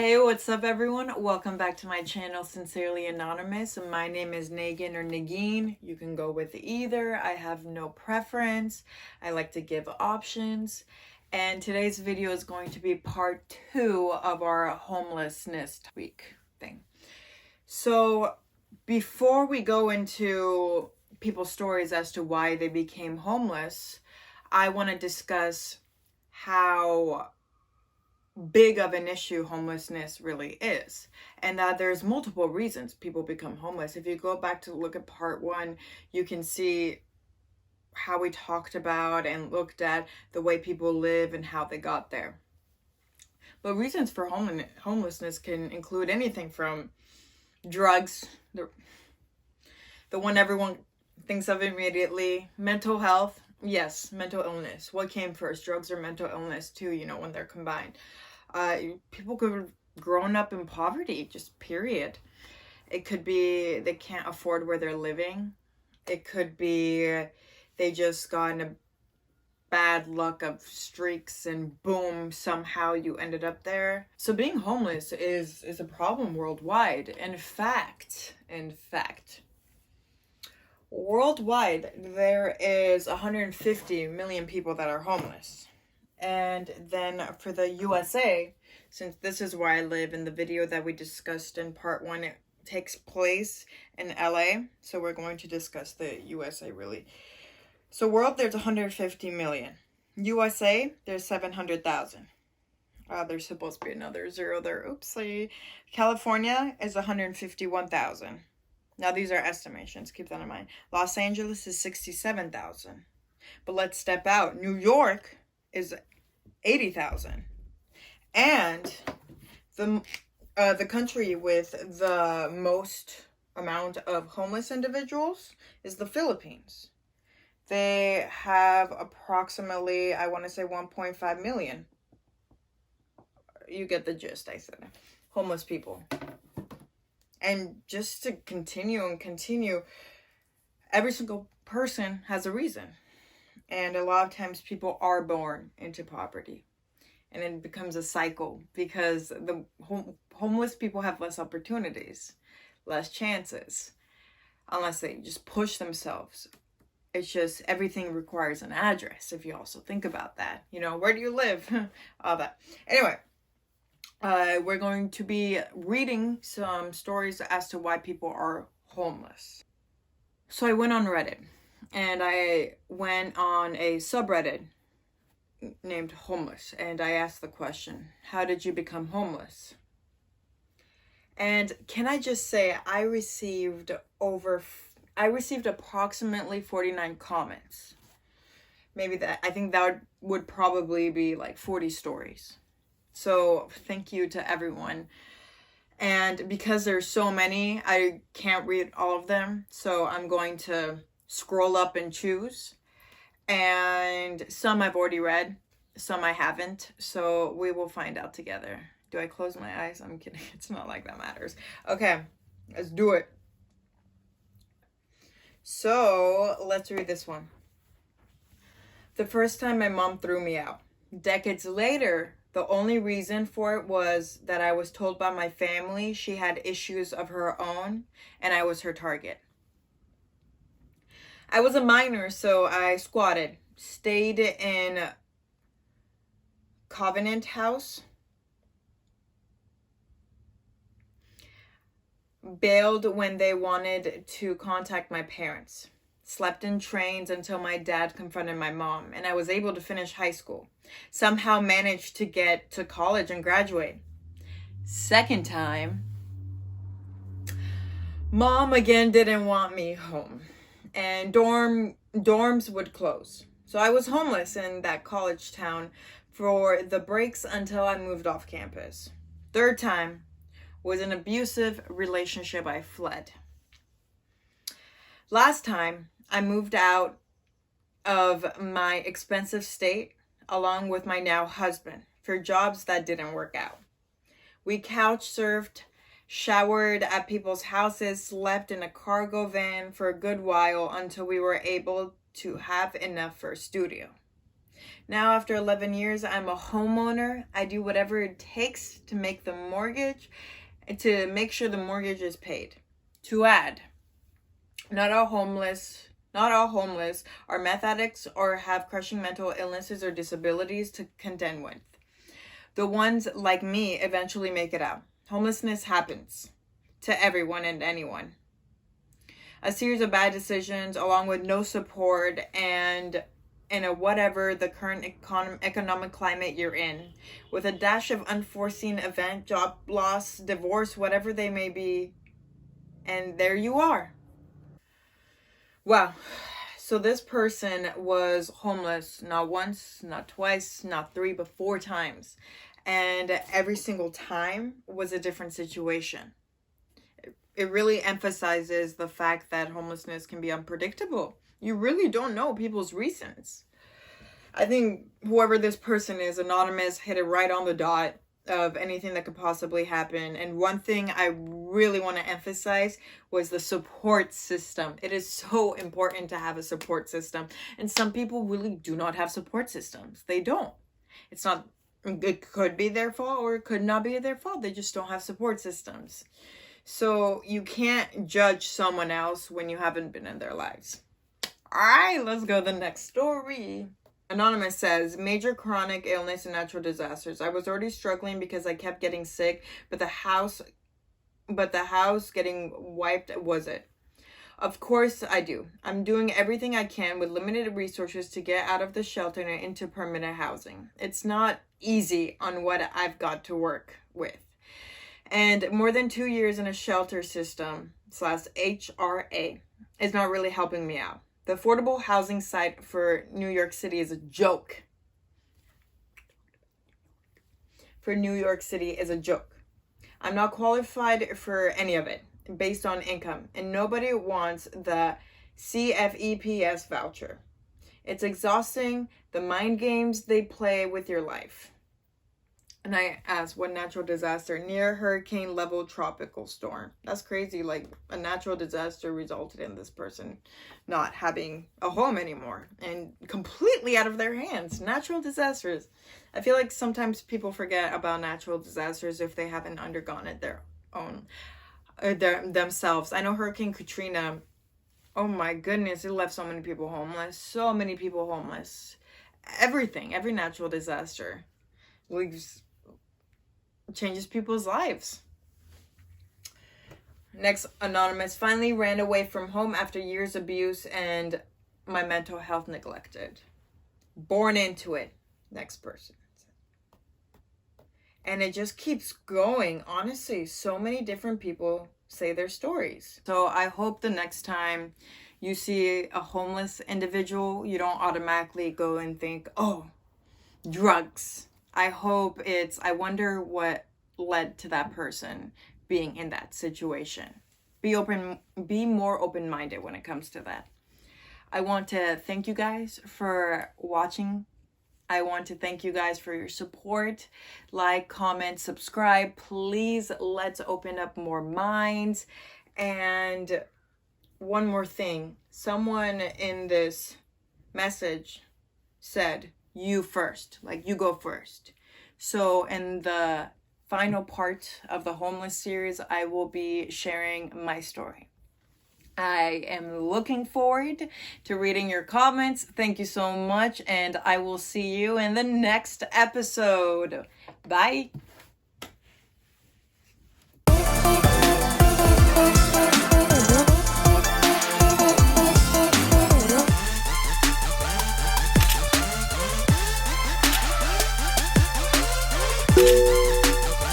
Hey, what's up, everyone? Welcome back to my channel, Sincerely Anonymous. My name is Nagin or Nagin. You can go with either. I have no preference. I like to give options. And today's video is going to be part 2 of our homelessness week thing. So before we go into people's stories as to why they became homeless, I want to discuss how big of an issue homelessness really is, and that there's multiple reasons people become homeless. If you go back to look at part 1, you can see how we talked about and looked at the way people live and how they got there. But reasons for homelessness can include anything from drugs, the one everyone thinks of immediately, mental health. Yes, mental illness. What came first, drugs or mental illness too, when they're combined? People could have grown up in poverty, just period. It could be they can't afford where they're living. It could be they just got in a bad luck of streaks and boom, somehow you ended up there. So being homeless is a problem worldwide. In fact, worldwide, there is 150 million people that are homeless. And then for the USA, since this is where I live, in the video that we discussed in part 1, it takes place in LA. So we're going to discuss the USA really. So world, there's 150 million. USA, there's 700,000. There's supposed to be another zero there. Oopsie. California is 151,000. Now, these are estimations. Keep that in mind. Los Angeles is 67,000. But let's step out. New York is 80,000. And the country with the most amount of homeless individuals is the Philippines. They have approximately, I want to say 1.5 million. You get the gist, I said. Homeless people. And just to continue, every single person has a reason. And a lot of times people are born into poverty. And it becomes a cycle because the homeless people have less opportunities, less chances, unless they just push themselves. It's just everything requires an address, if you also think about that. Where do you live? All that. Anyway. We're going to be reading some stories as to why people are homeless. So I went on Reddit, and I went on a subreddit named Homeless, and I asked the question, how did you become homeless? And can I just say, I received approximately 49 comments. I think that would probably be like 40 stories. So thank you to everyone. And because there's so many, I can't read all of them. So I'm going to scroll up and choose. And some I've already read, some I haven't. So we will find out together. Do I close my eyes? I'm kidding. It's not like that matters. Okay, let's do it. So let's read this one. The first time my mom threw me out. Decades later, the only reason for it was that I was told by my family she had issues of her own and I was her target. I was a minor, so I squatted, stayed in Covenant House, bailed when they wanted to contact my parents. Slept in trains until my dad confronted my mom, and I was able to finish high school. Somehow managed to get to college and graduate. Second time, mom again didn't want me home, and dorms would close. So I was homeless in that college town for the breaks until I moved off campus. Third time was an abusive relationship I fled. Last time, I moved out of my expensive state along with my now husband for jobs that didn't work out. We couch surfed, showered at people's houses, slept in a cargo van for a good while until we were able to have enough for a studio. Now, after 11 years, I'm a homeowner. I do whatever it takes to make the mortgage, to make sure the mortgage is paid. To add, not all homeless are meth addicts or have crushing mental illnesses or disabilities to contend with. The ones like me eventually make it out. Homelessness happens to everyone and anyone. A series of bad decisions along with no support and in a whatever the current economic climate you're in, with a dash of unforeseen event, job loss, divorce, whatever they may be, and there you are. Wow. So this person was homeless not once, not twice, not 3, but 4 times. And every single time was a different situation. It really emphasizes the fact that homelessness can be unpredictable. You really don't know people's reasons. I think whoever this person is, anonymous, hit it right on the dot of anything that could possibly happen. And one thing I really want to emphasize was the support system. It is so important to have a support system. And some people really do not have support systems. They don't. It could be their fault or it could not be their fault. They just don't have support systems. So you can't judge someone else when you haven't been in their lives. All right, let's go to the next story. Anonymous says, major chronic illness and natural disasters. I was already struggling because I kept getting sick, but the house getting wiped was it. Of course I do. I'm doing everything I can with limited resources to get out of the shelter and into permanent housing. It's not easy on what I've got to work with. And more than 2 years in a shelter system / HRA is not really helping me out. The affordable housing site for New York City is a joke. I'm not qualified for any of it based on income, and nobody wants the CFEPS voucher. It's exhausting, the mind games they play with your life. And I asked, what natural disaster? Near hurricane level tropical storm. That's crazy. Like, a natural disaster resulted in this person not having a home anymore and completely out of their hands. Natural disasters. I feel like sometimes people forget about natural disasters if they haven't undergone it themselves. I know Hurricane Katrina, oh my goodness, it left so many people homeless. Every natural disaster changes people's lives. Next, anonymous, finally ran away from home after years of abuse and my mental health neglected. Born into it. Next person. And it just keeps going. Honestly, so many different people say their stories. So I hope the next time you see a homeless individual, you don't automatically go and think, oh, drugs. I hope I wonder what led to that person being in that situation. Be more open-minded when it comes to that. I want to thank you guys for watching. I want to thank you guys for your support. Like, comment, subscribe. Please, let's open up more minds. And one more thing. Someone in this message said, you first. Like, you go first. So in the final part of the homeless series, I will be sharing my story. I am looking forward to reading your comments. Thank you so much, and I will see you in the next episode. Bye.